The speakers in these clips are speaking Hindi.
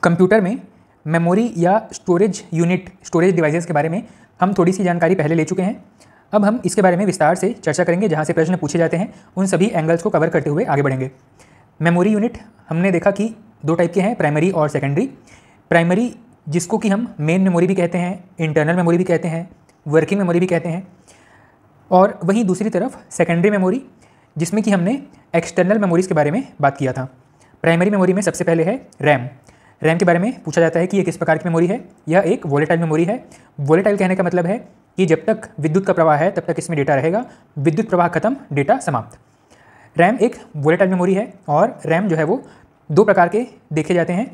कंप्यूटर में मेमोरी या स्टोरेज यूनिट, स्टोरेज डिवाइसेस के बारे में हम थोड़ी सी जानकारी पहले ले चुके हैं। अब हम इसके बारे में विस्तार से चर्चा करेंगे, जहाँ से प्रश्न पूछे जाते हैं उन सभी एंगल्स को कवर करते हुए आगे बढ़ेंगे। मेमोरी यूनिट हमने देखा कि दो टाइप के हैं, प्राइमरी और सेकेंडरी। प्राइमरी जिसको कि हम मेन मेमोरी भी कहते हैं, इंटरनल मेमोरी भी कहते हैं, वर्किंग मेमोरी भी कहते हैं। और वहीं दूसरी तरफ सेकेंडरी मेमोरी, जिसमें कि हमने एक्सटर्नल मेमोरीज़ के बारे में बात किया था। प्राइमरी मेमोरी में सबसे पहले है रैम। रैम के बारे में पूछा जाता है कि ये किस प्रकार की मेमोरी है। यह एक वोलेटाइल मेमोरी है। वोलेटाइल कहने का मतलब है कि जब तक विद्युत का प्रवाह है तब तक इसमें डेटा रहेगा, विद्युत प्रवाह खत्म, डेटा समाप्त। रैम एक वोलेटाइल मेमोरी है और रैम जो है वो दो प्रकार के देखे जाते हैं।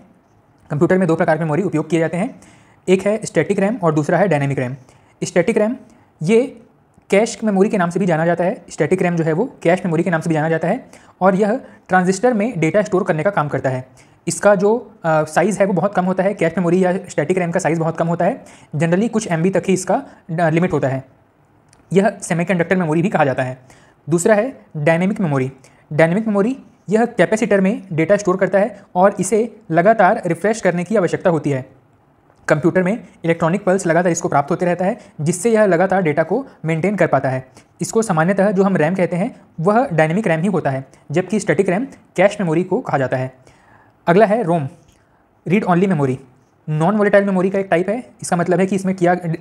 कंप्यूटर में दो प्रकार की मेमोरी उपयोग किए जाते हैं, एक है स्टैटिक रैम और दूसरा है डायनेमिक रैम। स्टैटिक रैम ये कैश मेमोरी के नाम से भी जाना जाता है। स्टैटिक रैम जो है वो कैश मेमोरी के नाम से भी जाना जाता है और यह ट्रांजिस्टर में डेटा स्टोर करने का काम करता है। इसका जो साइज़ है वो बहुत कम होता है। कैश मेमोरी या स्टैटिक रैम का साइज़ बहुत कम होता है, जनरली कुछ MB तक ही इसका लिमिट होता है। यह सेमीकंडक्टर मेमोरी भी कहा जाता है। दूसरा है डायनेमिक मेमोरी। डायनेमिक मेमोरी यह कैपेसिटर में डेटा स्टोर करता है और इसे लगातार रिफ्रेश करने की आवश्यकता होती है। कंप्यूटर में इलेक्ट्रॉनिक पल्स लगातार इसको प्राप्त होते रहता है, जिससे यह लगातार डेटा को मेंटेन कर पाता है। इसको सामान्यतः जो हम रैम कहते हैं वह डायनेमिक रैम ही होता है, जबकि स्टैटिक रैम कैश मेमोरी को कहा जाता है। अगला है ROM, read only memory. Non volatile memory का एक टाइप है। इसका मतलब है कि इसमें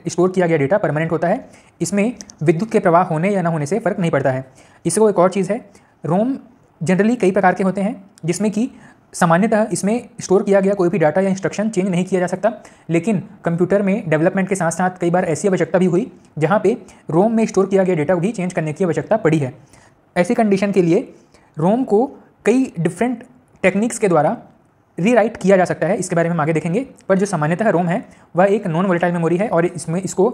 स्टोर किया गया डेटा परमानेंट होता है। इसमें विद्युत के प्रवाह होने या ना होने से फ़र्क नहीं पड़ता है। इसको एक और चीज़ है, रोम जनरली कई प्रकार के होते हैं, जिसमें कि सामान्यतः इसमें स्टोर किया गया कोई भी डाटा या इंस्ट्रक्शन चेंज नहीं किया जा सकता। लेकिन कंप्यूटर में डेवलपमेंट के साथ साथ कई बार ऐसी आवश्यकता भी हुई जहाँ पे रोम में स्टोर किया गया डेटा भी चेंज करने की आवश्यकता पड़ी है। ऐसी कंडीशन के लिए रोम को कई डिफरेंट टेक्निक्स के द्वारा रीराइट किया जा सकता है। इसके बारे में हम आगे देखेंगे। पर जो सामान्यतः रोम है वह एक नॉन वोलेटाइल मेमोरी है और इसको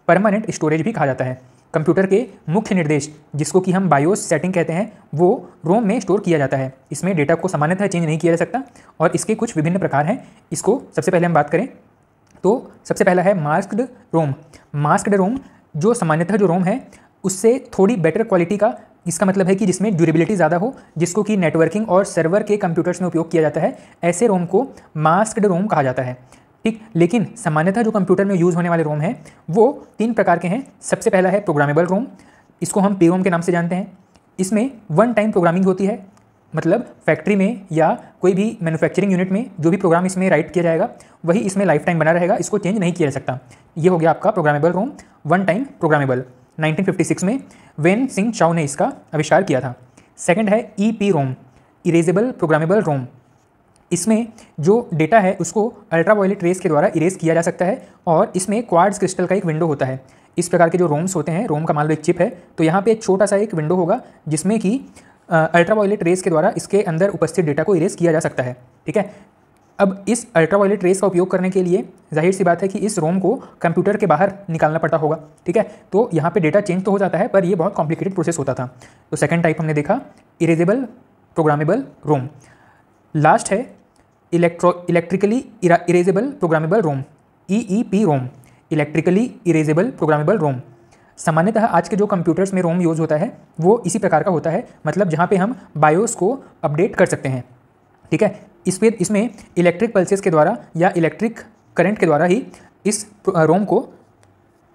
परमानेंट स्टोरेज भी कहा जाता है। कंप्यूटर के मुख्य निर्देश, जिसको कि हम बायोस सेटिंग कहते हैं, वो रोम में स्टोर किया जाता है। इसमें डेटा को सामान्यतः चेंज नहीं किया जा सकता और इसके कुछ विभिन्न प्रकार हैं। इसको सबसे पहले हम बात करें तो सबसे पहला है मास्क्ड रोम। मास्क्ड रोम जो सामान्यतः जो रोम है उससे थोड़ी बेटर क्वालिटी का, इसका मतलब है कि जिसमें ड्यूरेबिलिटी ज़्यादा हो, जिसको कि नेटवर्किंग और सर्वर के कंप्यूटर्स में उपयोग किया जाता है, ऐसे रोम को मास्क्ड रोम कहा जाता है। ठीक, लेकिन सामान्यतः जो कंप्यूटर में यूज़ होने वाले रोम हैं वो तीन प्रकार के हैं। सबसे पहला है प्रोग्रामेबल रोम, इसको हम पी रोम के नाम से जानते हैं। इसमें वन टाइम प्रोग्रामिंग होती है, मतलब फैक्ट्री में या कोई भी मैन्युफैक्चरिंग यूनिट में जो भी प्रोग्राम इसमें राइट किया जाएगा वही इसमें लाइफ टाइम बना रहेगा, इसको चेंज नहीं किया जा सकता। ये हो गया आपका प्रोग्रामेबल रोम, वन टाइम प्रोग्रामेबल। 1956 में वेन सिंह चाओ ने इसका आविष्कार किया था। सेकंड है EP रोम, इरेजेबल प्रोग्रामेबल रोम। इसमें जो डेटा है उसको अल्ट्रावायलेट रेस के द्वारा इरेज किया जा सकता है और इसमें क्वार्ट्ज क्रिस्टल का एक विंडो होता है। इस प्रकार के जो रोम्स होते हैं, रोम का मान लो एक चिप है तो यहाँ पे एक छोटा सा एक विंडो होगा जिसमें कि अल्ट्रावायलेट रेस के द्वारा इसके अंदर उपस्थित डेटा को इरेज किया जा सकता है। ठीक है, अब इस अल्ट्रावायलेट रेस का उपयोग करने के लिए जाहिर सी बात है कि इस रोम को कंप्यूटर के बाहर निकालना पड़ता होगा। ठीक है, तो यहाँ पे डेटा चेंज तो हो जाता है पर ये बहुत कॉम्प्लिकेटेड प्रोसेस होता था। तो सेकंड टाइप हमने देखा इरेजेबल प्रोग्रामेबल रोम। लास्ट है इलेक्ट्रिकली इरेजेबल प्रोग्रामेबल रोम, EEP रोम, इलेक्ट्रिकली इरेजेबल प्रोग्रामेबल रोम। सामान्यतः आज के जो कंप्यूटर्स में रोम यूज़ होता है वो इसी प्रकार का होता है, मतलब जहाँ पे हम बायोस को अपडेट कर सकते हैं। ठीक है, इसमें इलेक्ट्रिक पल्सेस के द्वारा या इलेक्ट्रिक करंट के द्वारा ही इस रोम को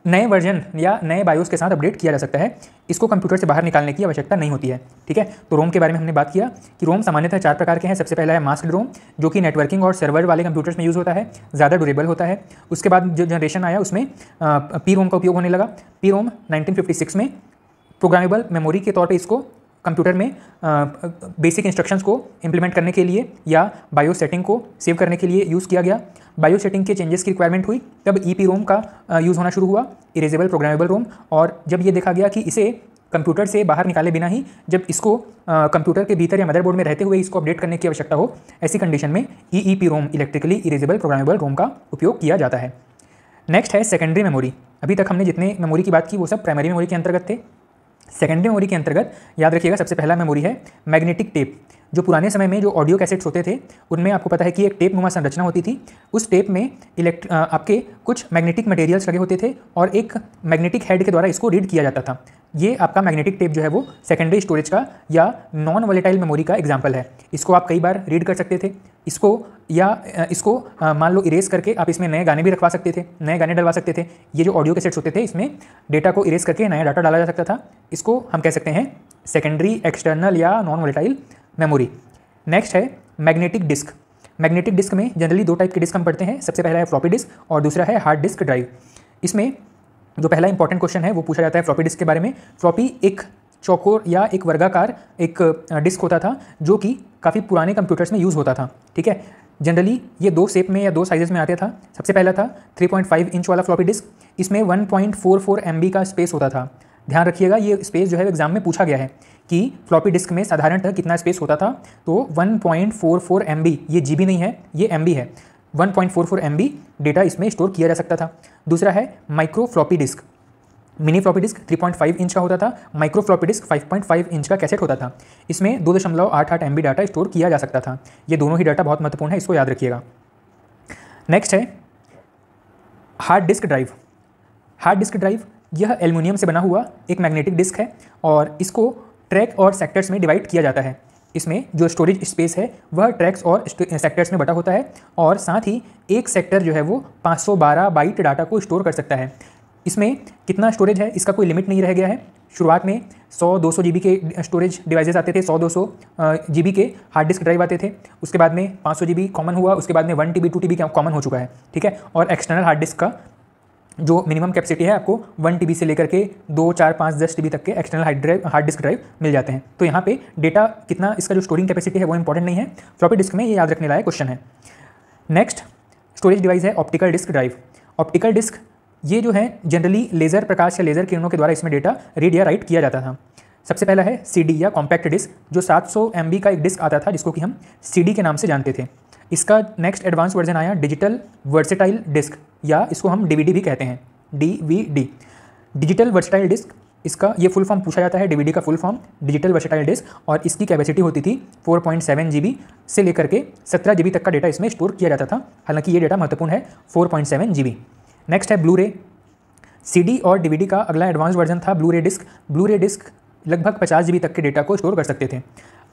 नए वर्जन या नए बायोस के साथ अपडेट किया जा सकता है। इसको कंप्यूटर से बाहर निकालने की आवश्यकता नहीं होती है। ठीक है, तो रोम के बारे में हमने बात किया कि रोम सामान्यतः चार प्रकार के हैं। सबसे पहला है मास्क्ड रोम, जो कि नेटवर्किंग और सर्वर वाले कंप्यूटर्स में यूज़ होता है, ज़्यादा ड्यूरेबल होता है। उसके बाद जो जनरेशन आया उसमें पी रोम का उपयोग होने लगा। पी रोम 1956 में प्रोग्रामेबल मेमोरी के तौर पर इसको कंप्यूटर में बेसिक इंस्ट्रक्शंस को इम्प्लीमेंट करने के लिए या बायो सेटिंग को सेव करने के लिए यूज़ किया गया। बायो सेटिंग के चेंजेस की रिक्वायरमेंट हुई तब EP रोम का यूज़ होना शुरू हुआ, इरेजेबल प्रोग्रामेबल रोम। और जब ये देखा गया कि इसे कंप्यूटर से बाहर निकाले बिना ही जब इसको कंप्यूटर के भीतर या मदरबोर्ड में रहते हुए इसको अपडेट करने की आवश्यकता हो, ऐसी कंडीशन में EEP रोम, इलेक्ट्रिकली इरेजेबल प्रोग्रामेबल रोम का उपयोग किया जाता है। नेक्स्ट है सेकेंडरी मेमोरी। अभी तक हमने जितने मेमोरी की बात की वो सब प्राइमरी मेमोरी के अंतर्गत थे। सेकेंडरी मेमोरी के अंतर्गत याद रखिएगा सबसे पहला मेमोरी है मैग्नेटिक टेप। जो पुराने समय में जो ऑडियो कैसेट्स होते थे उनमें आपको पता है कि एक टेप नुमा संरचना होती थी। उस टेप में आपके कुछ मैग्नेटिक मटेरियल्स लगे होते थे और एक मैग्नेटिक हेड के द्वारा इसको रीड किया जाता था। ये आपका मैग्नेटिक टेप जो है वो सेकेंडरी स्टोरेज का या नॉन वोलेटाइल मेमोरी का एग्जाम्पल है। इसको आप कई बार रीड कर सकते थे। इसको मान लो इरेज करके आप इसमें नए गाने भी रखवा सकते थे, नए गाने डलवा सकते थे। ये जो ऑडियो कैसेट्स होते थे इसमें डेटा को इरेज करके नया डाटा डाला जा सकता था। इसको हम कह सकते हैं सेकेंडरी एक्सटर्नल या नॉन वोलेटाइल मेमोरी। नेक्स्ट है मैग्नेटिक डिस्क। मैग्नेटिक डिस्क में जनरली दो टाइप के डिस्क हम पढ़ते हैं। सबसे पहला है फ्लॉपी डिस्क और दूसरा है हार्ड डिस्क ड्राइव। इसमें जो पहला इंपॉर्टेंट क्वेश्चन है वो पूछा जाता है फ्लॉपी डिस्क के बारे में। फ्लॉपी एक चौकोर या एक वर्गाकार एक डिस्क होता था जो कि काफ़ी पुराने कंप्यूटर्स में यूज़ होता था। ठीक है, जनरली ये दो शेप में या दो साइजेस में आता था। सबसे पहला था 3.5 इंच वाला फ्लॉपी डिस्क। इसमें 1.44 MB का स्पेस होता था। ध्यान रखिएगा, ये स्पेस जो है एग्जाम में पूछा गया है कि फ्लॉपी डिस्क में साधारणतः कितना स्पेस होता था। तो 1.44 MB, ये GB नहीं है, ये MB है। 1.44 MB डेटा इसमें स्टोर किया जा सकता था। दूसरा है micro floppy disk. Mini floppy disk 3.5 inch का होता था। माइक्रो फ्लॉपी डिस्क 5.5 इंच का कैसेट होता था। इसमें 2.88 MB डाटा स्टोर किया जा सकता था। ये दोनों ही डाटा बहुत महत्वपूर्ण है, इसको याद रखिएगा। नेक्स्ट है hard disk drive. Hard disk drive यह एल्युमिनियम से बना हुआ एक मैग्नेटिक डिस्क है और इसको ट्रैक और सेक्टर्स में डिवाइड किया जाता है। इसमें जो स्टोरेज स्पेस है वह ट्रैक्स और सेक्टर्स में बटा होता है और साथ ही एक सेक्टर जो है वो 512 बाइट डाटा को स्टोर कर सकता है। इसमें कितना स्टोरेज है इसका कोई लिमिट नहीं रह गया है। शुरुआत में 100-200 GB के स्टोरेज डिवाइसेस आते थे, 100-200 GB के हार्ड डिस्क ड्राइव आते थे। उसके बाद में 500 GB कॉमन हुआ, उसके बाद में 1 TB 2 TB कॉमन हो चुका है। ठीक है, और एक्सटर्नल हार्ड डिस्क का जो मिनिमम कैपेसिटी है आपको 1 TB से लेकर के 2, 4, 5, 10 TB तक के एक्सटर्नल हार्ड डिस्क ड्राइव मिल जाते हैं। तो यहाँ पे डेटा कितना इसका जो स्टोरिंग कैपेसिटी है वो इंपॉर्टेंट नहीं है। फ्लॉपी डिस्क में ये याद रखने लायक क्वेश्चन है। नेक्स्ट स्टोरेज डिवाइस है optical disk drive. Optical disk ये जो है जनरली लेज़र प्रकाश या लेज़र किरणों के द्वारा इसमें डेटा रीड या राइट किया जाता था। सबसे पहला है CD या कॉम्पैक्ट डिस्क, जो 700 MB का एक डिस्क आता था जिसको कि हम CD के नाम से जानते थे। इसका नेक्स्ट एडवांस वर्जन आया डिजिटल वर्सेटाइल डिस्क, या इसको हम DVD भी कहते हैं, DVD डिजिटल वर्सेटाइल डिस्क। इसका ये फुल फॉर्म पूछा जाता है, DVD का full form digital versatile disc, और इसकी कैपेसिटी होती थी 4.7 GB से लेकर के 17 GB तक का डेटा इसमें स्टोर किया जाता था। हालांकि ये डेटा महत्वपूर्ण है, 4.7 GB। नेक्स्ट है ब्लू रे। CD और DVD का अगला एडवांस वर्जन था ब्लू रे डिस्क। ब्लू रे डिस्क लगभग 50 GB तक के डेटा को स्टोर कर सकते थे।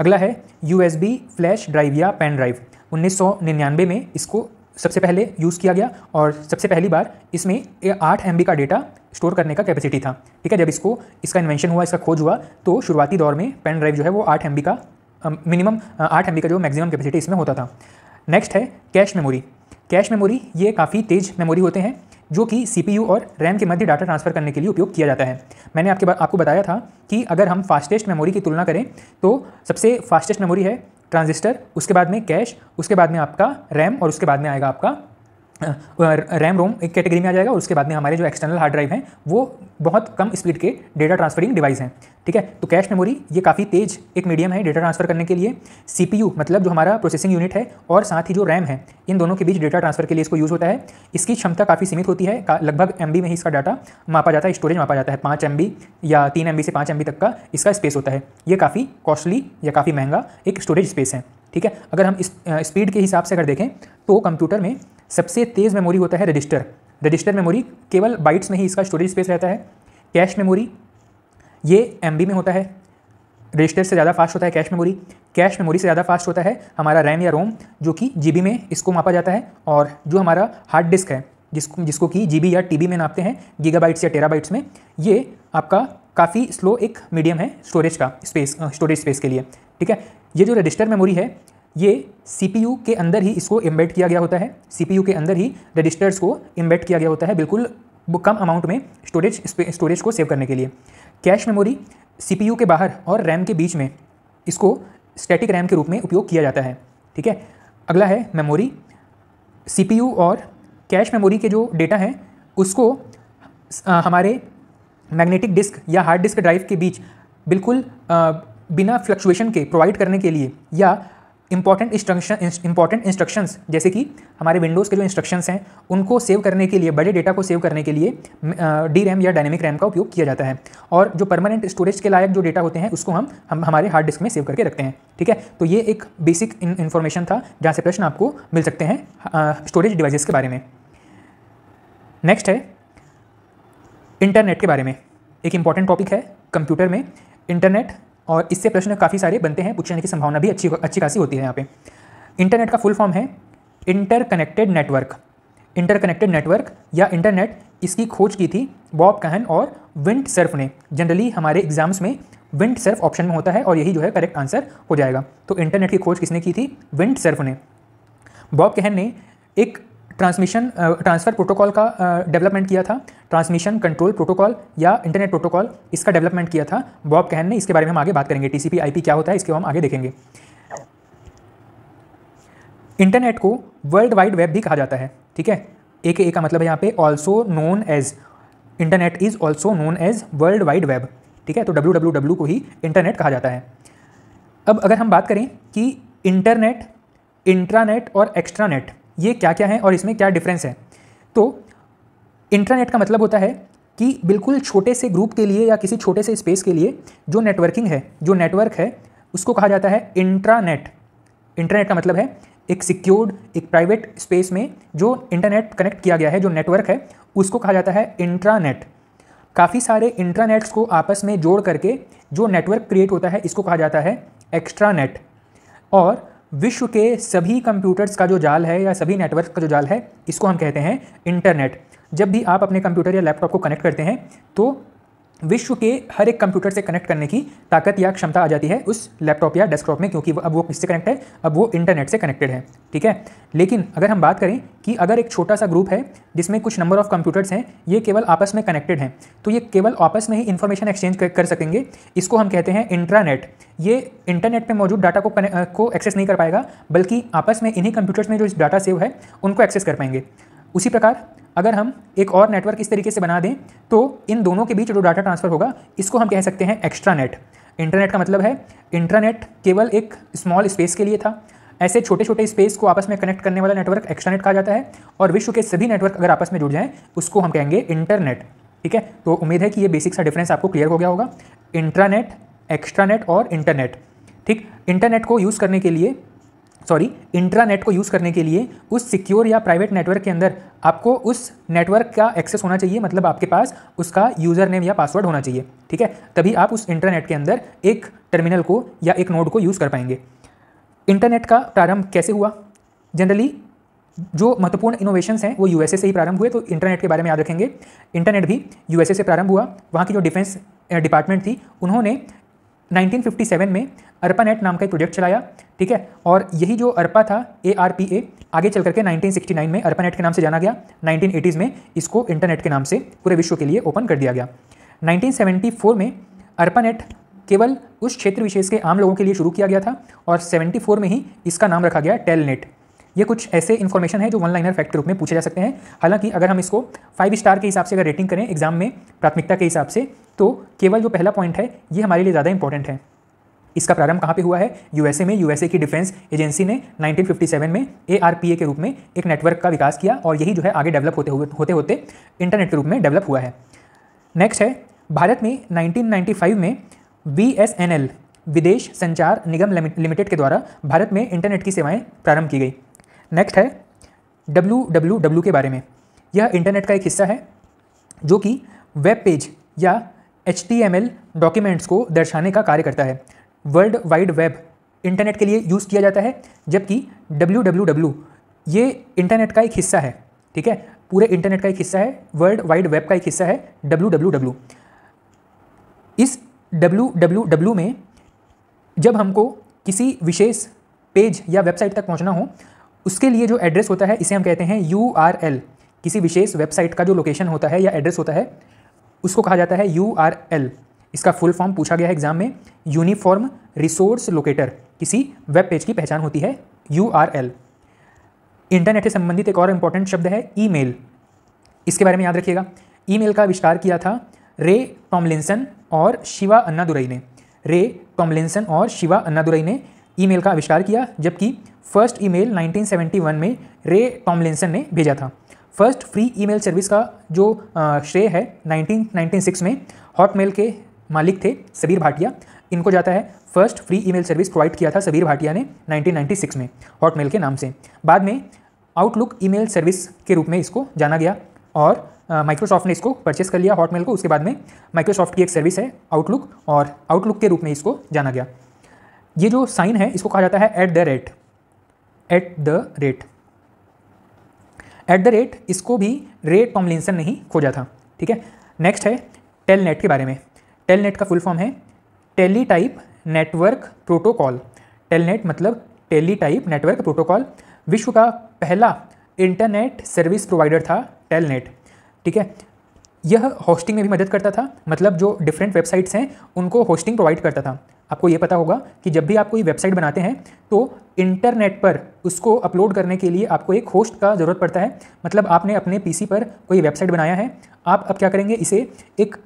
अगला है USB फ्लैश ड्राइव या पेन ड्राइव। 1999 में इसको सबसे पहले यूज़ किया गया और सबसे पहली बार इसमें 8 MB का डेटा स्टोर करने का कैपेसिटी था। ठीक है, जब इसका इन्वेंशन हुआ, इसका खोज हुआ, तो शुरुआती दौर में पेन ड्राइव जो है वो 8 MB का मिनिमम 8 MB का जो मैक्सिमम कैपेसिटी इसमें होता था। नेक्स्ट है कैश मेमोरी। कैश मेमोरी ये काफ़ी तेज़ मेमोरी होते हैं जो कि CPU और RAM के मध्य डाटा ट्रांसफ़र करने के लिए उपयोग किया जाता है। मैंने आपको बताया था कि अगर हम फास्टेस्ट मेमोरी की तुलना करें तो सबसे फास्टेस्ट मेमोरी है ट्रांजिस्टर, उसके बाद में कैश, उसके बाद में आपका RAM और उसके बाद में आएगा आपका रैम रोम एक कैटेगरी में आ जाएगा, और उसके बाद में हमारे जो एक्सटर्नल हार्ड ड्राइव हैं वो बहुत कम स्पीड के डेटा ट्रांसफरिंग डिवाइस हैं। ठीक है, तो कैश मेमोरी ये काफ़ी तेज एक मीडियम है डेटा ट्रांसफर करने के लिए। CPU मतलब जो हमारा प्रोसेसिंग यूनिट है और साथ ही जो रैम है, इन दोनों के बीच डेटा ट्रांसफर के लिए इसको यूज़ होता है। इसकी क्षमता काफ़ी सीमित होती है, लगभग MB में ही इसका डाटा मापा जाता है, स्टोरेज मापा जाता है। 5 MB या 3 MB से 5 MB तक का इसका स्पेस होता है। ये काफ़ी कॉस्टली या काफ़ी महंगा एक स्टोरेज स्पेस है। ठीक है, अगर हम इस स्पीड के हिसाब से अगर देखें तो कंप्यूटर में सबसे तेज़ मेमोरी होता है रजिस्टर। रजिस्टर मेमोरी केवल बाइट्स में ही इसका स्टोरेज स्पेस रहता है। कैश मेमोरी ये MB में होता है, रजिस्टर से ज़्यादा फास्ट होता है कैश मेमोरी। कैश मेमोरी से ज़्यादा फास्ट होता है हमारा रैम या रोम, जो कि GB में इसको मापा जाता है। और जो हमारा हार्ड डिस्क है जिसको कि GB या TB में नापते हैं, गीगाबाइट्स या टेराबाइट्स में, ये आपका काफ़ी स्लो एक मीडियम है स्टोरेज स्पेस के लिए। ठीक है, ये जो रजिस्टर मेमोरी है ये CPU के अंदर ही इसको एम्बेड किया गया होता है। CPU के अंदर ही रजिस्टर्स को एम्बेड किया गया होता है बिल्कुल कम अमाउंट में स्टोरेज को सेव करने के लिए। कैश मेमोरी CPU के बाहर और रैम के बीच में इसको स्टैटिक रैम के रूप में उपयोग किया जाता है। ठीक है, अगला है मेमोरी। CPU और कैश मेमोरी के जो डेटा हैं उसको हमारे मैग्नेटिक डिस्क या हार्ड डिस्क ड्राइव के बीच बिल्कुल बिना फ्लक्चुएशन के प्रोवाइड करने के लिए, या इंपॉर्टेंट इंस्ट्रक्शंस जैसे कि हमारे विंडोज़ के जो इंस्ट्रक्शंस हैं उनको सेव करने के लिए, बड़े डेटा को सेव करने के लिए DRAM या डायनेमिक रैम का उपयोग किया जाता है। और जो परमानेंट स्टोरेज के लायक जो डेटा होते हैं उसको हम हमारे हार्ड डिस्क में सेव करके रखते हैं। ठीक है, तो ये एक बेसिक इन्फॉर्मेशन था जहाँ से प्रश्न आपको मिल सकते हैं स्टोरेज डिवाइसेस के बारे में। नेक्स्ट है इंटरनेट के बारे में। एक इंपॉर्टेंट टॉपिक है कंप्यूटर में इंटरनेट, और इससे प्रश्न काफ़ी सारे बनते हैं, पूछने की संभावना भी अच्छी खासी होती है यहाँ पे। इंटरनेट का फुल फॉर्म है इंटरकनेक्टेड नेटवर्क। इंटरकनेक्टेड नेटवर्क या इंटरनेट, इसकी खोज की थी बॉब कहन और विंडसर्फ ने। जनरली हमारे एग्जाम्स में विंडसर्फ ऑप्शन में होता है और यही जो है करेक्ट आंसर हो जाएगा। तो इंटरनेट की खोज किसने की थी? विंडसर्फ ने। बॉब कहन ने एक ट्रांसफ़र प्रोटोकॉल का डेवलपमेंट किया था, ट्रांसमिशन कंट्रोल प्रोटोकॉल या इंटरनेट प्रोटोकॉल, इसका डेवलपमेंट किया था बॉब कहन ने। इसके बारे में हम आगे बात करेंगे। TCP/IP क्या होता है इसके हम आगे देखेंगे। इंटरनेट को वर्ल्ड वाइड वेब भी कहा जाता है। ठीक है, AKA का मतलब है यहाँ पे also known as, internet is also known as world wide web. ठीक है, तो WWW को ही इंटरनेट कहा जाता है। अब अगर हम बात करें कि इंटरनेट, इंट्रानेट और एक्स्ट्रानेट ये क्या क्या है और इसमें क्या डिफरेंस है, तो इंट्रानेट का मतलब होता है कि बिल्कुल छोटे से ग्रुप के लिए या किसी छोटे से स्पेस के लिए जो नेटवर्किंग है, जो नेटवर्क है, उसको कहा जाता है इंट्रानेट। इंटरनेट का मतलब है एक सिक्योर्ड, एक प्राइवेट स्पेस में जो इंटरनेट कनेक्ट किया गया है, जो नेटवर्क है, उसको कहा जाता है इंट्रानेट। काफ़ी सारे इंट्रानेट्स को आपस में जोड़ करके जो नेटवर्क क्रिएट होता है इसको कहा जाता है एक्स्ट्रानेट। और विश्व के सभी कंप्यूटर्स का जो जाल है या सभी नेटवर्क का जो जाल है इसको हम कहते हैं इंटरनेट। जब भी आप अपने कंप्यूटर या लैपटॉप को कनेक्ट करते हैं तो विश्व के हर एक कंप्यूटर से कनेक्ट करने की ताकत या क्षमता आ जाती है उस लैपटॉप या डेस्कटॉप में, क्योंकि अब वो किससे कनेक्ट है? अब वो इंटरनेट से कनेक्टेड है। ठीक है, लेकिन अगर हम बात करें कि अगर एक छोटा सा ग्रुप है जिसमें कुछ नंबर ऑफ कंप्यूटर्स हैं, ये केवल आपस में कनेक्टेड हैं, तो ये केवल आपस में ही इंफॉर्मेशन एक्सचेंज कर सकेंगे, इसको हम कहते हैं इंट्रानेट। ये इंटरनेट पे मौजूद डाटा को एक्सेस नहीं कर पाएगा, बल्कि आपस में इन्हीं कंप्यूटर्स में जो डाटा सेव है उनको एक्सेस कर पाएंगे। उसी प्रकार अगर हम एक और नेटवर्क इस तरीके से बना दें तो इन दोनों के बीच जो डाटा ट्रांसफ़र होगा इसको हम कह सकते हैं एक्स्ट्रानेट। इंटरनेट का मतलब है इंट्रानेट केवल एक स्मॉल स्पेस के लिए था, ऐसे छोटे छोटे स्पेस को आपस में कनेक्ट करने वाला नेटवर्क एक्स्ट्रानेट कहा जाता है, और विश्व के सभी नेटवर्क अगर आपस में जुड़ जाएं उसको हम कहेंगे इंटरनेट। ठीक है, तो उम्मीद है कि ये बेसिक सा डिफरेंस आपको क्लियर हो गया होगा, इंट्रानेट, एक्स्ट्रानेट और इंटरनेट। ठीक, इंटरनेट को यूज़ करने के लिए इंट्रानेट को यूज़ करने के लिए उस सिक्योर या प्राइवेट नेटवर्क के अंदर आपको उस नेटवर्क का एक्सेस होना चाहिए, मतलब आपके पास उसका यूज़र नेम या पासवर्ड होना चाहिए। ठीक है, तभी आप उस इंटरनेट के अंदर एक टर्मिनल को या एक नोड को यूज़ कर पाएंगे। इंटरनेट का प्रारंभ कैसे हुआ? जनरली जो महत्वपूर्ण इनोवेशंस हैं वो USA से ही प्रारंभ हुए, तो इंटरनेट के बारे में याद रखेंगे। इंटरनेट भी USA से प्रारंभ हुआ। वहाँ की जो डिफेंस डिपार्टमेंट थी उन्होंने 1957 में ARPANET नाम का एक प्रोजेक्ट चलाया। ठीक है, और यही जो ARPA था, ARPA, आगे चल करके 1969 में ARPANET के नाम से जाना गया। 1980s में इसको इंटरनेट के नाम से पूरे विश्व के लिए ओपन कर दिया गया। 1974 में ARPANET केवल उस क्षेत्र विशेष के आम लोगों के लिए शुरू किया गया था और 74 में ही इसका नाम रखा गया टेलनेट। ये कुछ ऐसे इन्फॉर्मेशन है जो वन लाइनर फैक्ट के रूप में पूछे जा सकते हैं। हालांकि अगर हम इसको 5 स्टार के हिसाब से अगर रेटिंग करें एग्जाम में प्राथमिकता के हिसाब से, तो केवल जो पहला पॉइंट है ये हमारे लिए ज़्यादा इंपॉर्टेंट है। इसका प्रारंभ कहाँ पे हुआ है? USA में। USA की डिफेंस एजेंसी ने 1957 में ARPA के रूप में एक नेटवर्क का विकास किया और यही जो है आगे डेवलप होते इंटरनेट के रूप में डेवलप हुआ है। नेक्स्ट है भारत में 1995 में BSNL विदेश संचार निगम लिमिटेड के द्वारा भारत में इंटरनेट की सेवाएं प्रारंभ की गई। नेक्स्ट है WWW के बारे में। यह इंटरनेट का एक हिस्सा है जो कि वेब पेज या HTML डॉक्यूमेंट्स को दर्शाने का कार्य करता है। वर्ल्ड वाइड वेब इंटरनेट के लिए यूज़ किया जाता है, जबकि WWW ये इंटरनेट का एक हिस्सा है। ठीक है, पूरे इंटरनेट का एक हिस्सा है, वर्ल्ड वाइड वेब का एक हिस्सा है WWW। इस WWW में जब हमको किसी विशेष पेज या वेबसाइट तक पहुंचना हो, उसके लिए जो एड्रेस होता है इसे हम कहते हैं URL। किसी विशेष वेबसाइट का जो लोकेशन होता है या एड्रेस होता है उसको कहा जाता है URL। इसका फुल फॉर्म पूछा गया है एग्जाम में, यूनिफॉर्म रिसोर्स लोकेटर। किसी वेब पेज की पहचान होती है URL। इंटरनेट से संबंधित एक और इंपॉर्टेंट शब्द है ईमेल। इसके बारे में याद रखिएगा। ईमेल का आविष्कार किया था रे टॉमलिंसन और शिवा अन्नादुरई ने। रे टॉमलिंसन और शिवा अन्नादुरई ने ईमेल का आविष्कार किया, जबकि फर्स्ट ईमेल 1971 में रे टॉमलिंसन ने भेजा था। फर्स्ट फ्री ईमेल सर्विस का जो श्रेय है 1996 में हॉटमेल के मालिक थे सबीर भाटिया, इनको जाता है। First free email service provide किया था सबीर भाटिया ने 1996 में हॉटमेल के नाम से। बाद में आउटलुक ईमेल सर्विस के रूप में इसको जाना गया और माइक्रोसॉफ्ट ने इसको परचेस कर लिया हॉटमेल को। उसके बाद में माइक्रोसॉफ्ट की एक सर्विस है आउटलुक, और आउटलुक के रूप में इसको जाना गया। ये जो साइन है इसको कहा जाता है एट द रेट। इसको भी रे टॉमलिंसन ने ही खोजा था, ठीक है। नेक्स्ट है टेलनेट के बारे में। टेलनेट का फुल फॉर्म है टेलीटाइप नेटवर्क प्रोटोकॉल। टेलनेट मतलब टेलीटाइप नेटवर्क प्रोटोकॉल। विश्व का पहला इंटरनेट सर्विस प्रोवाइडर था टेलनेट, ठीक है। यह होस्टिंग में भी मदद करता था, मतलब जो डिफरेंट वेबसाइट्स हैं उनको होस्टिंग प्रोवाइड करता था। आपको ये पता होगा कि जब भी आप कोई वेबसाइट बनाते हैं तो इंटरनेट पर उसको अपलोड करने के लिए आपको एक होस्ट का ज़रूरत पड़ता है। मतलब आपने अपने पीसी पर कोई वेबसाइट बनाया है, आप अब क्या करेंगे, इसे एक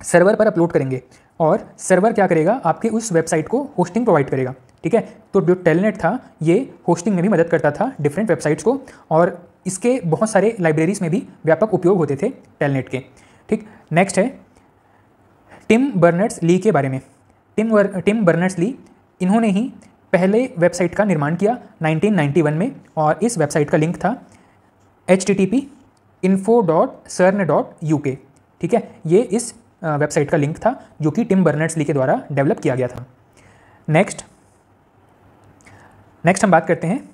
सर्वर पर अपलोड करेंगे और सर्वर क्या करेगा, आपके उस वेबसाइट को होस्टिंग प्रोवाइड करेगा, ठीक है। तो जो टेलनेट था ये होस्टिंग में भी मदद करता था डिफरेंट वेबसाइट्स को, और इसके बहुत सारे लाइब्रेरीज में भी व्यापक उपयोग होते थे टेलनेट के, ठीक। नेक्स्ट है टिम बर्नर्स-ली के बारे में। टिम बर्नर्स-ली, इन्होंने ही पहले वेबसाइट का निर्माण किया 1991 में, और इस वेबसाइट का लिंक था http://info.cern.uk, ठीक है। ये इस वेबसाइट का लिंक था जो कि टिम बर्नर्स-ली के द्वारा डेवलप किया गया था। नेक्स्ट हम बात करते हैं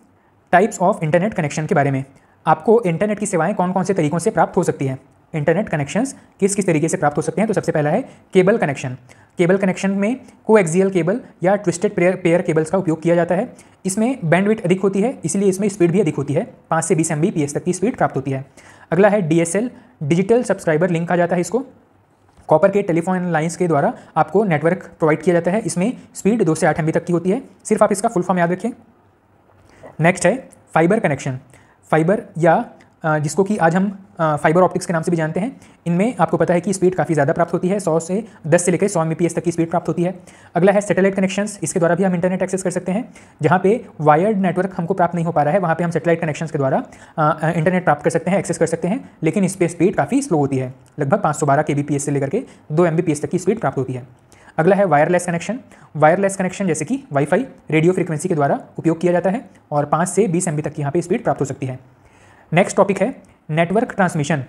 टाइप्स ऑफ इंटरनेट कनेक्शन के बारे में। आपको इंटरनेट की सेवाएं कौन कौन से तरीकों से प्राप्त हो सकती हैं, इंटरनेट कनेक्शंस किस किस तरीके से प्राप्त हो सकते हैं। तो सबसे पहला है केबल कनेक्शन। केबल कनेक्शन में कोएक्सियल केबल या ट्विस्टेड पेयर केबल्स का उपयोग किया जाता है। इसमें बैंडविड्थ अधिक होती है, इसलिए इसमें स्पीड भी अधिक होती है, 5 से 20 Mbps तक की स्पीड प्राप्त होती है। अगला है DSL, डिजिटल सब्सक्राइबर लिंक कहा जाता है इसको। कॉपर के टेलीफोन लाइंस के द्वारा आपको नेटवर्क प्रोवाइड किया जाता है। इसमें स्पीड 2 से 8 MB तक की होती है। सिर्फ आप इसका फुल फॉर्म याद रखें। नेक्स्ट है फाइबर कनेक्शन। फाइबर या जिसको कि आज हम फाइबर ऑप्टिक्स के नाम से भी जानते हैं, इनमें आपको पता है कि स्पीड काफ़ी ज़्यादा प्राप्त होती है, 10 से लेकर 100 Mbps तक की स्पीड प्राप्त होती है। अगला है सैटेलाइट कनेक्शंस। इसके द्वारा भी हम इंटरनेट एक्सेस कर सकते हैं। जहाँ पे वायर्ड नेटवर्क हमको प्राप्त नहीं हो पा रहा है, वहाँ पे हम सैटेलाइट कनेक्शंस के द्वारा इंटरनेट प्राप्त कर सकते हैं, एक्सेस कर सकते हैं, लेकिन इस पर स्पीड काफ़ी स्लो होती है। लगभग 512 kbps से लेकर के 2 Mbps तक की स्पीड प्राप्त होती है। अगला है वायरलेस कनेक्शन। वायरलेस कनेक्शन जैसे कि वाईफाई, रेडियो फ्रीक्वेंसी के द्वारा उपयोग किया जाता है, और 5 से 20 MB तक की यहाँ पे स्पीड प्राप्त हो सकती है। नेक्स्ट टॉपिक है नेटवर्क ट्रांसमिशन।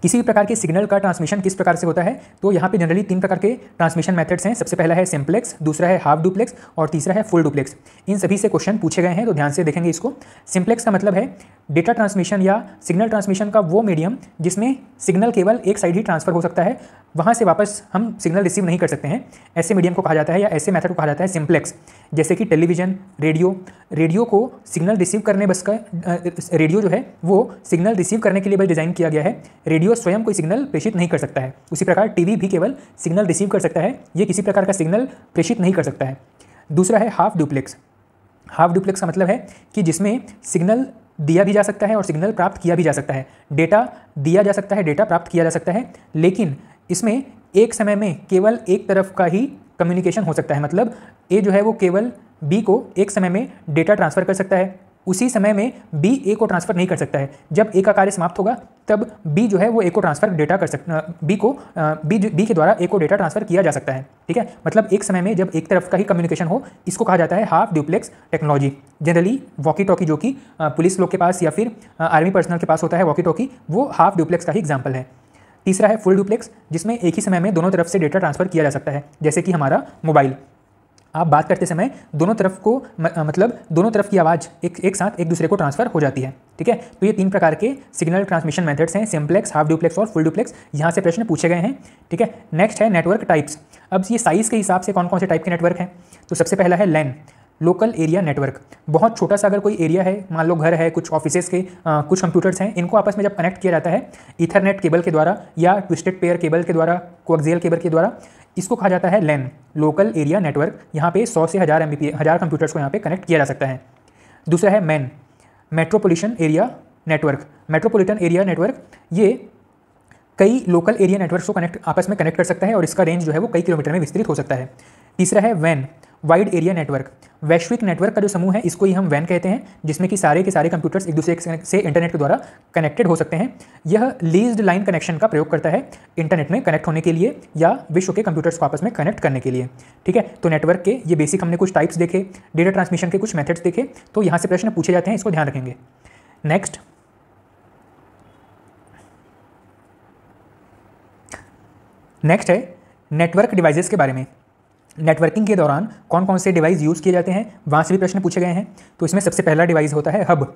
किसी भी प्रकार के सिग्नल का ट्रांसमिशन किस प्रकार से होता है, तो यहाँ पे जनरली 3 प्रकार के ट्रांसमिशन मेथड्स हैं। सबसे पहला है सिंप्लेक्स, दूसरा है हाफ डुप्लेक्स, और तीसरा है फुल डुप्लेक्स। इन सभी से क्वेश्चन पूछे गए हैं, तो ध्यान से देखेंगे इसको। सिंप्लेक्स का मतलब है डेटा ट्रांसमिशन या सिग्नल ट्रांसमिशन का वो मीडियम जिसमें सिग्नल केवल एक साइड ही ट्रांसफर हो सकता है, वहाँ से वापस हम सिग्नल रिसीव नहीं कर सकते हैं। ऐसे मीडियम को कहा जाता है या ऐसे मेथड को कहा जाता है सिंप्लेक्स। जैसे कि टेलीविज़न, रेडियो को सिग्नल रिसीव करने बस का रेडियो जो है वो सिग्नल रिसीव करने के लिए बस डिज़ाइन किया गया है। रेडियो स्वयं कोई सिग्नल प्रेषित नहीं कर सकता है। उसी प्रकार टीवी भी केवल सिग्नल रिसीव कर सकता है, ये किसी प्रकार का सिग्नल प्रेषित नहीं कर सकता है। दूसरा है हाफ डुप्लेक्स। हाफ डुप्लेक्स का मतलब है कि जिसमें सिग्नल दिया भी जा सकता है और सिग्नल प्राप्त किया भी जा सकता है। डेटा दिया जा सकता है, डेटा प्राप्त किया जा सकता है, लेकिन इसमें एक समय में केवल एक तरफ का ही कम्युनिकेशन हो सकता है। मतलब ए जो है वो केवल बी को एक समय में डेटा ट्रांसफ़र कर सकता है, उसी समय में बी ए को ट्रांसफ़र नहीं कर सकता है। जब ए का कार्य समाप्त होगा तब बी जो है वो ए को ट्रांसफ़र डेटा कर सकता, बी के द्वारा ए को डेटा ट्रांसफ़र किया जा सकता है, ठीक है। मतलब एक समय में जब एक तरफ का ही कम्युनिकेशन हो, इसको कहा जाता है half duplex technology. Generally walkie talkie जो कि पुलिस लोग के पास या फिर आर्मी पर्सनल के पास होता है वॉकी टॉकी, वो हाफ डुप्लेक्स का ही एग्जाम्पल है। तीसरा है फुल डुप्लेक्स, जिसमें एक ही समय में दोनों तरफ से डेटा ट्रांसफ़र किया जा सकता है। जैसे कि हमारा मोबाइल, आप बात करते समय दोनों तरफ को मतलब दोनों तरफ की आवाज़ एक साथ एक दूसरे को ट्रांसफ़र हो जाती है, ठीक है। तो ये 3 प्रकार के सिग्नल ट्रांसमिशन मेथड्स हैं, सिंप्लेक्स, हाफ डुप्लेक्स और फुल डुप्लेक्स। यहाँ से प्रश्न पूछे गए हैं, ठीक है। नेक्स्ट है नेटवर्क टाइप्स। अब ये साइज़ के हिसाब से कौन कौन से टाइप के नेटवर्क हैं, तो सबसे पहला है लैन, लोकल एरिया नेटवर्क। बहुत छोटा सा अगर कोई एरिया है, मान लो घर है, कुछ ऑफिसेस के कुछ कंप्यूटर्स हैं, इनको आपस में जब कनेक्ट किया जाता है ईथरनेट केबल के द्वारा या ट्विस्टेड पेयर केबल के द्वारा, कोएक्सियल केबल के द्वारा, इसको कहा जाता है लैन, लोकल एरिया नेटवर्क। यहाँ पे 100 से 1000 कंप्यूटर्स को यहाँ पे कनेक्ट किया जा सकता है। दूसरा है man, metropolitan area network. Metropolitan area network ये कई लोकल एरिया नेटवर्क्स को आपस में कनेक्ट कर सकता है और इसका रेंज जो है वो कई किलोमीटर में विस्तृत हो सकता है। तीसरा है वैन, वाइड एरिया नेटवर्क, वैश्विक नेटवर्क का जो समूह है इसको ही हम वैन कहते हैं, जिसमें कि सारे के सारे कंप्यूटर्स एक दूसरे से इंटरनेट के द्वारा कनेक्टेड हो सकते हैं। यह लीज्ड लाइन कनेक्शन का प्रयोग करता है इंटरनेट में कनेक्ट होने के लिए या विश्व के कंप्यूटर्स को आपस में कनेक्ट करने के लिए। ठीक है, तो नेटवर्क के ये बेसिक हमने कुछ टाइप्स देखे, डेटा ट्रांसमिशन के कुछ मेथड्स देखे, तो यहाँ से प्रश्न पूछे जाते हैं, इसको ध्यान रखेंगे। नेक्स्ट है नेटवर्क डिवाइसेस के बारे में। नेटवर्किंग के दौरान कौन कौन से डिवाइस यूज़ किए जाते हैं, वहाँ से भी प्रश्न पूछे गए हैं। तो इसमें सबसे पहला डिवाइस होता है हब।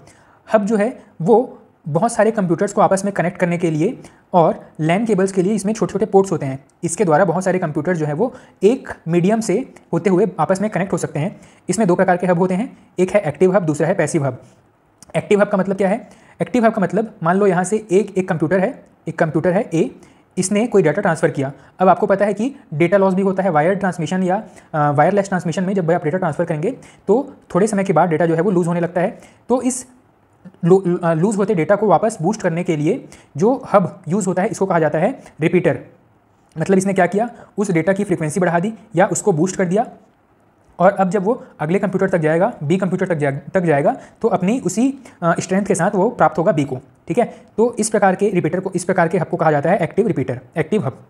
हब जो है वो बहुत सारे कंप्यूटर्स को आपस में कनेक्ट करने के लिए और लैन केबल्स के लिए इसमें छोटे छोटे पोर्ट्स होते हैं। इसके द्वारा बहुत सारे कंप्यूटर जो है वो एक मीडियम से होते हुए आपस में कनेक्ट हो सकते हैं। इसमें दो प्रकार के हब होते हैं, एक है एक्टिव हब, दूसरा है पैसिव हब। एक्टिव हब का मतलब क्या है? एक्टिव हब का मतलब मान लो यहाँ से एक कंप्यूटर है ए, इसने कोई डाटा ट्रांसफ़र किया। अब आपको पता है कि डेटा लॉस भी होता है वायर ट्रांसमिशन या वायरलेस ट्रांसमिशन में। जब आप डेटा ट्रांसफ़र करेंगे तो थोड़े समय के बाद डेटा जो है वो लूज़ होने लगता है। तो इस लूज़ होते डेटा को वापस बूस्ट करने के लिए जो हब यूज़ होता है इसको कहा जाता है रिपीटर। मतलब इसने क्या किया, उस डेटा की फ्रीक्वेंसी बढ़ा दी या उसको बूस्ट कर दिया, और अब जब वो अगले कंप्यूटर तक जाएगा, बी कंप्यूटर तक जाएगा, तो अपनी उसी स्ट्रेंथ के साथ वो प्राप्त होगा बी को। ठीक है, तो इस प्रकार के रिपीटर को, इस प्रकार के हब को कहा जाता है एक्टिव रिपीटर, एक्टिव हब।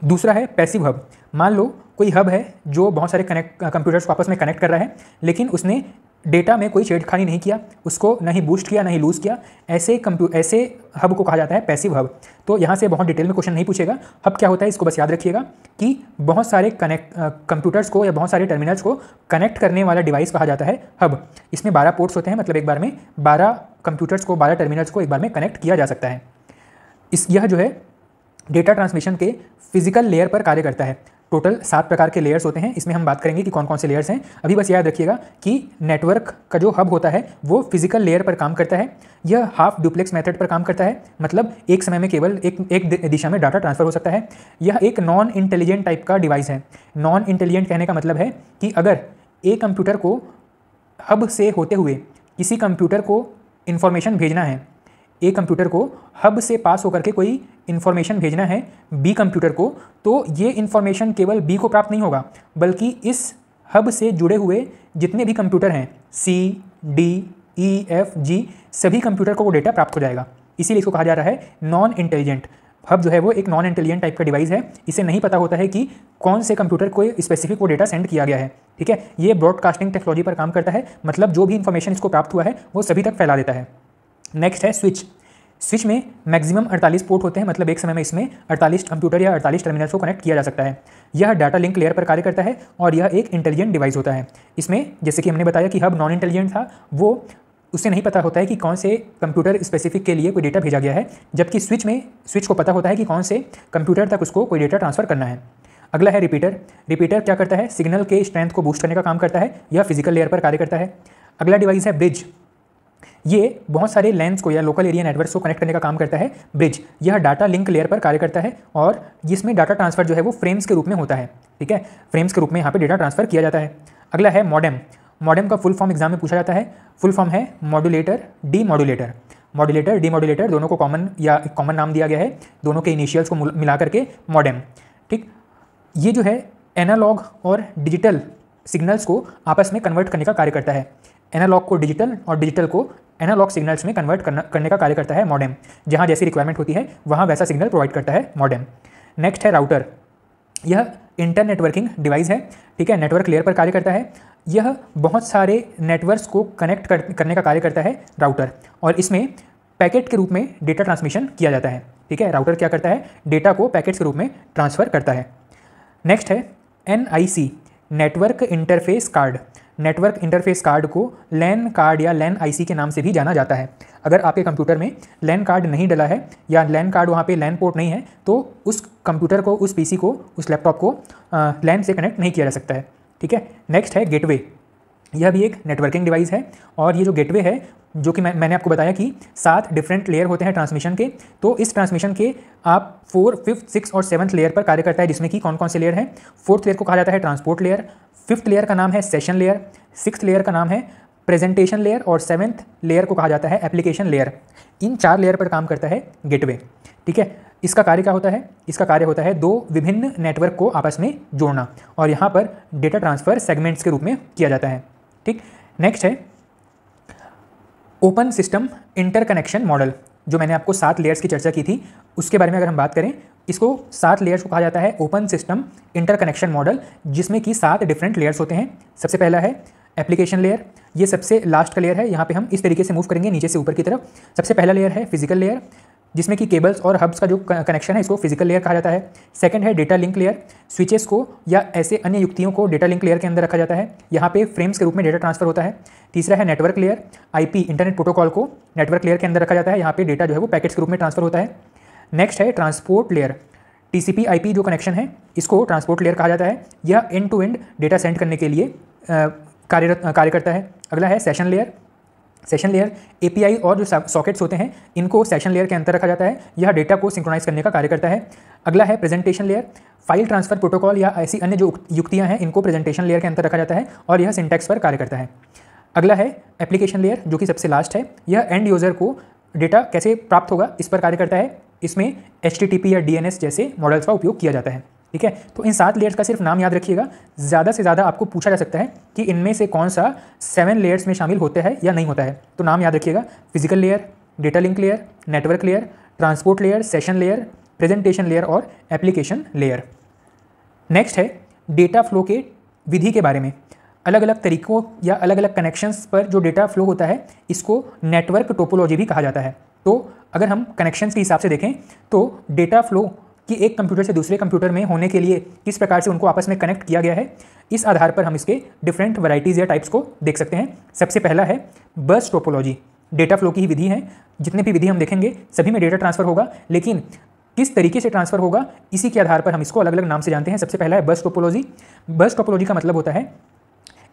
दूसरा है पैसिव हब। मान लो कोई हब है जो बहुत सारे कंप्यूटर्स को आपस में कनेक्ट कर रहा है, लेकिन उसने डेटा में कोई छेड़खानी नहीं किया, उसको नहीं बूस्ट किया नहीं लूज़ किया, ऐसे हब को कहा जाता है पैसिव हब। तो यहाँ से बहुत डिटेल में क्वेश्चन नहीं पूछेगा। हब क्या होता है इसको बस याद रखिएगा कि बहुत सारे कंप्यूटर्स को या बहुत सारे टर्मिनल्स को कनेक्ट करने वाला डिवाइस कहा जाता है हब। इसमें 12 पोर्ट्स होते हैं, मतलब एक बार में 12 कंप्यूटर्स को, 12 टर्मिनल्स को एक बार में कनेक्ट किया जा सकता है। यह जो है डेटा ट्रांसमिशन के फिजिकल लेयर पर कार्य करता है। टोटल 7 प्रकार के लेयर्स होते हैं, इसमें हम बात करेंगे कि कौन कौन से लेयर्स हैं। अभी बस याद रखिएगा कि नेटवर्क का जो हब होता है वो फिजिकल लेयर पर काम करता है। यह हाफ डुप्लेक्स मेथड पर काम करता है, मतलब एक समय में केवल एक दिशा में डाटा ट्रांसफर हो सकता है। यह एक नॉन इंटेलिजेंट टाइप का डिवाइस है। नॉन इंटेलिजेंट कहने का मतलब है कि अगर एक कंप्यूटर को हब से होते हुए किसी कंप्यूटर को इन्फॉर्मेशन भेजना है, एक कंप्यूटर को हब से पास होकर के कोई इन्फॉर्मेशन भेजना है बी कंप्यूटर को, तो ये इन्फॉर्मेशन केवल बी को प्राप्त नहीं होगा, बल्कि इस हब से जुड़े हुए जितने भी कंप्यूटर हैं C D E F G, सभी कंप्यूटर को वो डेटा प्राप्त हो जाएगा। इसीलिए इसको कहा जा रहा है नॉन इंटेलिजेंट। हब जो है वो एक नॉन इंटेलिजेंट टाइप का डिवाइस है। इसे नहीं पता होता है कि कौन से कंप्यूटर को स्पेसिफिक वो डेटा सेंड किया गया है। ठीक है, ये ब्रॉडकास्टिंग टेक्नोलॉजी पर काम करता है, मतलब जो भी इन्फॉर्मेशन इसको प्राप्त हुआ है वो सभी तक फैला देता है। नेक्स्ट है स्विच। स्विच में मैक्सिमम 48 पोर्ट होते हैं, मतलब एक समय में इसमें 48 कंप्यूटर या 48 टर्मिनल्स को कनेक्ट किया जा सकता है। यह डाटा लिंक लेयर पर कार्य करता है और यह एक इंटेलिजेंट डिवाइस होता है। इसमें जैसे कि हमने बताया कि हब नॉन इंटेलिजेंट था, वो उसे नहीं पता होता है कि कौन से कंप्यूटर स्पेसिफिक के लिए कोई डेटा भेजा गया है, जबकि स्विच को पता होता है कि कौन से कंप्यूटर तक उसको कोई डेटा ट्रांसफ़र करना है। अगला है रिपीटर। रिपीटर क्या करता है? सिग्नल के स्ट्रेंथ को बूस्ट करने का काम करता है। यह फिजिकल लेयर पर कार्य करता है। अगला डिवाइस है ब्रिज। ये बहुत सारे लैन्स को या लोकल एरिया नेटवर्क्स को कनेक्ट करने का काम करता है ब्रिज। यह डाटा लिंक लेयर पर कार्य करता है और जिसमें डाटा ट्रांसफर जो है वो फ्रेम्स के रूप में होता है। ठीक है, फ्रेम्स के रूप में यहाँ पे डेटा ट्रांसफर किया जाता है। अगला है मॉडेम। मॉडेम का फुल फॉर्म एग्जाम में पूछा जाता है। फुल फॉर्म है मॉड्यूलेटर डीमॉड्यूलेटर। मॉड्यूलेटर डीमॉड्यूलेटर दोनों को कॉमन नाम दिया गया है, दोनों के इनिशियल्स को मिला करके मॉडेम। ठीक, ये जो है एनालॉग और डिजिटल सिग्नल्स को आपस में कन्वर्ट करने का कार्य करता है। एनालॉग को डिजिटल और डिजिटल को एनालॉग सिग्नल्स में कन्वर्ट करने का कार्य करता है मॉडेम। जहाँ जैसी रिक्वायरमेंट होती है वहाँ वैसा सिग्नल प्रोवाइड करता है मॉडेम। नेक्स्ट है राउटर। यह इंटर नेटवर्किंग डिवाइस है। ठीक है, नेटवर्क लेयर पर कार्य करता है। यह बहुत सारे नेटवर्क्स को कनेक्ट करने का कार्य करता है राउटर, और इसमें पैकेट के रूप में डेटा ट्रांसमिशन किया जाता है। ठीक है, राउटर क्या करता है? डेटा को पैकेट्स के रूप में ट्रांसफ़र करता है। नेक्स्ट है NIC, network interface card. Network interface card को लैन कार्ड या लैन IC के नाम से भी जाना जाता है। अगर आपके कंप्यूटर में लैन कार्ड नहीं डला है या लैन कार्ड वहाँ पे लैन पोर्ट नहीं है, तो उस कंप्यूटर को, उस PC को, उस लैपटॉप को लैन से कनेक्ट नहीं किया जा सकता है। ठीक है, नेक्स्ट है गेटवे। यह भी एक नेटवर्किंग डिवाइस है, और ये जो गेटवे है, जो कि मैंने आपको बताया कि 7 डिफरेंट लेयर होते हैं ट्रांसमिशन के, तो इस ट्रांसमिशन के आप 4, 5, 6 और 7th लेयर पर कार्य करता है, जिसमें कि कौन कौन से लेयर हैं? 4th लेयर को कहा जाता है ट्रांसपोर्ट लेयर, 5th लेयर का नाम है सेशन लेयर, 6th लेयर का नाम है प्रेजेंटेशन लेयर और 7th लेयर को कहा जाता है एप्लीकेशन लेयर। इन 4 लेयर पर काम करता है गेटवे। ठीक है, इसका कार्य क्या होता है? इसका कार्य होता है दो विभिन्न नेटवर्क को आपस में जोड़ना, और यहाँ पर डेटा ट्रांसफ़र सेगमेंट्स के रूप में किया जाता है। ठीक, नेक्स्ट है ओपन सिस्टम इंटरकनेक्शन मॉडल। जो मैंने आपको 7 लेयर्स की चर्चा की थी, उसके बारे में अगर हम बात करें, इसको 7 लेयर्स को कहा जाता है ओपन सिस्टम इंटरकनेक्शन मॉडल, जिसमें कि 7 डिफरेंट लेयर्स होते हैं। सबसे पहला है एप्लीकेशन लेयर, ये सबसे लास्ट का लेयर है। यहाँ पे हम इस तरीके से मूव करेंगे नीचे से ऊपर की तरफ। सबसे पहला लेयर है फिजिकल लेयर, जिसमें कि केबल्स और हब्स का जो कनेक्शन है इसको फिजिकल लेयर कहा जाता है। सेकंड है डेटा लिंक लेयर, स्विचेस को या ऐसे अन्य युक्तियों को डेटा लिंक लेयर के अंदर रखा जाता है, यहाँ पे फ्रेम्स के रूप में डेटा ट्रांसफर होता है। तीसरा है network layer, IP internet protocol को नेटवर्क लेयर के अंदर रखा जाता है, यहाँ पे डेटा जो है वो पैकेट्स के रूप में ट्रांसफर होता है। नेक्स्ट है ट्रांसपोर्ट लेयर, टीसीपी आईपी जो कनेक्शन है इसको ट्रांसपोर्ट लेयर कहा जाता है, यह end to end data send करने के लिए कार्य करता है। अगला है session layer, session layer API और जो सॉकेट्स होते हैं इनको सेशन लेयर के अंदर रखा जाता है, यह डेटा को सिंक्रोनाइज करने का कार्य करता है। अगला है presentation layer, file transfer protocol या ऐसी अन्य जो युक्तियां हैं इनको प्रेजेंटेशन लेयर के अंदर रखा जाता है और यह सिंटैक्स पर कार्य करता है। अगला है एप्लीकेशन लेयर, जो कि सबसे लास्ट है, यह एंड यूज़र को डेटा कैसे प्राप्त होगा इस पर कार्य करता है। इसमें HTTP या DNS जैसे मॉडल्स का उपयोग किया जाता है। ठीक है, तो इन 7 लेयर्स का सिर्फ नाम याद रखिएगा, ज़्यादा से ज़्यादा आपको पूछा जा सकता है कि इनमें से कौन सा 7 लेयर्स में शामिल होता है या नहीं होता है, तो नाम याद रखिएगा, physical layer, data link layer, network layer, transport layer, session layer, presentation layer और एप्लीकेशन लेयर। नेक्स्ट है डेटा फ्लो के विधि के बारे में। अलग अलग तरीकों या अलग अलग कनेक्शंस पर जो डेटा फ्लो होता है इसको नेटवर्क टोपोलॉजी भी कहा जाता है। तो अगर हम कनेक्शंस के हिसाब से देखें तो डेटा फ्लो कि एक कंप्यूटर से दूसरे कंप्यूटर में होने के लिए किस प्रकार से उनको आपस में कनेक्ट किया गया है, इस आधार पर हम इसके डिफरेंट वैरायटीज़ या टाइप्स को देख सकते हैं। सबसे पहला है बस टोपोलॉजी, डेटा फ्लो की ही विधि है। जितने भी विधि हम देखेंगे सभी में डेटा ट्रांसफर होगा, लेकिन किस तरीके से ट्रांसफर होगा इसी के आधार पर हम इसको अलग अलग नाम से जानते हैं। सबसे पहला है बस टोपोलॉजी। बस टोपोलॉजी का मतलब होता है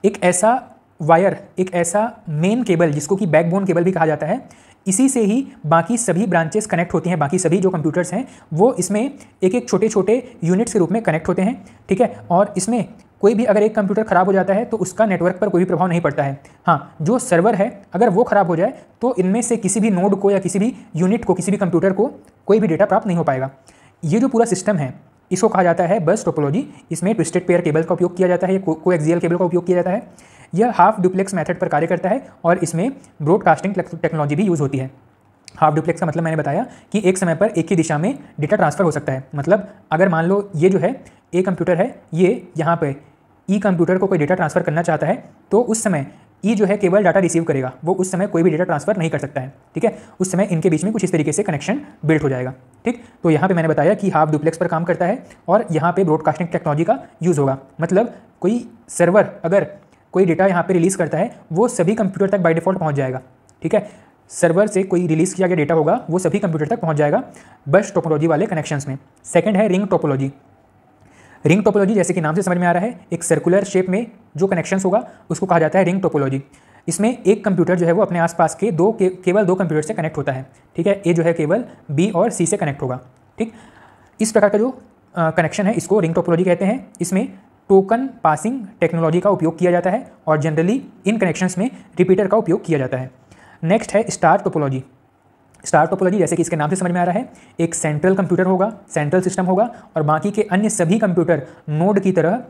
एक ऐसा वायर, एक ऐसा मेन केबल जिसको कि बैकबोन केबल भी कहा जाता है, इसी से ही बाकी सभी ब्रांचेस कनेक्ट होती हैं, बाकी सभी जो कंप्यूटर्स हैं वो इसमें एक एक छोटे छोटे यूनिट्स के रूप में कनेक्ट होते हैं। ठीक है, और इसमें कोई भी अगर एक कंप्यूटर ख़राब हो जाता है तो उसका नेटवर्क पर कोई भी प्रभाव नहीं पड़ता है। हाँ, जो सर्वर है अगर वो ख़राब हो जाए तो इनमें से किसी भी नोड को या किसी भी यूनिट को, किसी भी कंप्यूटर को कोई भी डेटा प्राप्त नहीं हो पाएगा। ये जो पूरा सिस्टम है इसको कहा जाता है बस टोपोलॉजी। इसमें ट्विस्टेड पेयर केबल का उपयोग किया जाता है, कोएक्सियल केबल का उपयोग किया जाता है। यह हाफ डुप्लेक्स मेथड पर कार्य करता है और इसमें ब्रॉडकास्टिंग टेक्नोलॉजी भी यूज़ होती है। हाफ डुप्लेक्स का मतलब मैंने बताया कि एक समय पर एक ही दिशा में डेटा ट्रांसफर हो सकता है। मतलब अगर मान लो ये जो है ए कंप्यूटर है, ये यहाँ पे ई कंप्यूटर को कोई डेटा ट्रांसफ़र करना चाहता है तो उस समय ई जो है केवल डाटा रिसीव करेगा, वो उस समय कोई भी डेटा ट्रांसफ़र नहीं कर सकता है। ठीक है, उस समय इनके बीच में कुछ इस तरीके से कनेक्शन बिल्ड हो जाएगा। ठीक, तो यहाँ पे मैंने बताया कि हाफ डुप्लेक्स पर काम करता है और यहाँ पे ब्रॉडकास्टिंग टेक्नोलॉजी का यूज़ होगा। मतलब कोई सर्वर अगर कोई डेटा यहाँ पे रिलीज़ करता है वो सभी कंप्यूटर तक बाय डिफ़ॉल्ट पहुँच जाएगा। ठीक है, सर्वर से कोई रिलीज़ किया गया डेटा होगा वो सभी कंप्यूटर तक पहुँच जाएगा बस टोपोलॉजी वाले कनेक्शंस में। सेकंड है रिंग टोपोलॉजी। रिंग टोपोलॉजी जैसे कि नाम से समझ में आ रहा है, एक सर्कुलर शेप में जो कनेक्शंस होगा उसको कहा जाता है रिंग टोपोलॉजी। इसमें एक कंप्यूटर जो है वो अपने आसपास के केवल दो कंप्यूटर से कनेक्ट होता है। ठीक है, ए जो है केवल बी और सी से कनेक्ट होगा। ठीक, इस प्रकार का जो कनेक्शन है इसको रिंग टोपोलॉजी कहते हैं। इसमें टोकन पासिंग टेक्नोलॉजी का उपयोग किया जाता है और जनरली इन कनेक्शंस में रिपीटर का उपयोग किया जाता है। नेक्स्ट है स्टार टोपोलॉजी। स्टार टोपोलॉजी जैसे कि इसके नाम से समझ में आ रहा है, एक सेंट्रल कंप्यूटर होगा, सेंट्रल सिस्टम होगा और बाकी के अन्य सभी कंप्यूटर नोड की तरह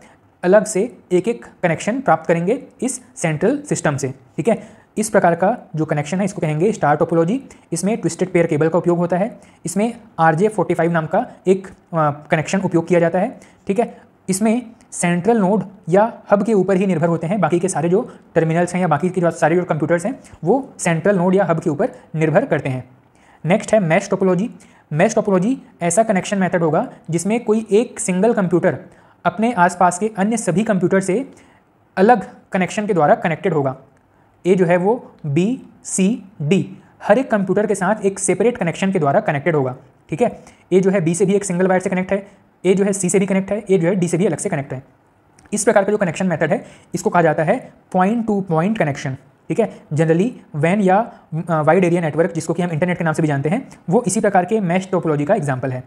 अलग से एक एक कनेक्शन प्राप्त करेंगे इस सेंट्रल सिस्टम से। ठीक है, इस प्रकार का जो कनेक्शन है इसको कहेंगे स्टार टोपोलॉजी। इसमें ट्विस्टेड पेयर केबल का उपयोग होता है। इसमें RJ45 नाम का एक कनेक्शन उपयोग किया जाता है। ठीक है, इसमें सेंट्रल नोड या हब के ऊपर ही निर्भर होते हैं, बाकी के सारे जो टर्मिनल्स हैं या बाकी के सारे जो कंप्यूटर्स हैं वो सेंट्रल नोड या हब के ऊपर निर्भर करते हैं। नेक्स्ट है मैश टोपोलॉजी। मैश टोपोलॉजी ऐसा कनेक्शन मेथड होगा जिसमें कोई एक सिंगल कंप्यूटर अपने आसपास के अन्य सभी कंप्यूटर से अलग कनेक्शन के द्वारा कनेक्टेड होगा। ए जो है वो B, C, D हर एक कंप्यूटर के साथ एक सेपरेट कनेक्शन के द्वारा कनेक्टेड होगा। ठीक है, ए जो है B से भी एक सिंगल वायर से कनेक्ट है, ए जो है C से भी कनेक्ट है, ए जो है D से भी अलग से कनेक्ट है। इस प्रकार का जो कनेक्शन मेथड है इसको कहा जाता है पॉइंट टू पॉइंट कनेक्शन। ठीक है, जनरली वैन या वाइड एरिया नेटवर्क जिसको कि हम इंटरनेट के नाम से भी जानते हैं वो इसी प्रकार के मैश टोपोलॉजी का एग्जाम्पल है।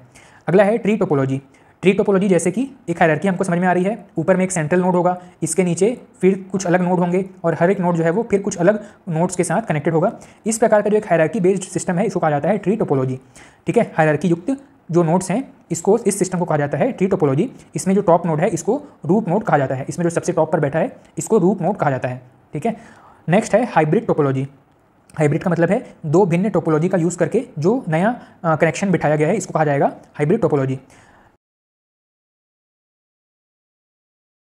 अगला है ट्री टोपोलॉजी। ट्री टोपोलॉजी जैसे कि एक हायरार्की हमको समझ में आ रही है, ऊपर में एक सेंट्रल नोड होगा, इसके नीचे फिर कुछ अलग नोड होंगे और हर एक नोड जो है वो फिर कुछ अलग नोड्स के साथ कनेक्टेड होगा। इस प्रकार का जो एक हायरार्की बेस्ड सिस्टम है इसको कहा जाता है ट्री टोपोलॉजी। ठीक है, हायरार्की युक्त जो नोड्स हैं इसको, इस सिस्टम को कहा जाता है ट्री टोपोलॉजी। इसमें जो टॉप नोड है इसको रूट नोड कहा जाता है, इसमें जो सबसे टॉप पर बैठा है इसको रूट नोड कहा जाता है। ठीक है, नेक्स्ट है हाइब्रिड टोपोलॉजी। हाइब्रिड का मतलब है दो भिन्न टोपोलॉजी का यूज़ करके जो नया कनेक्शन बिठाया गया है इसको कहा जाएगा हाइब्रिड टोपोलॉजी।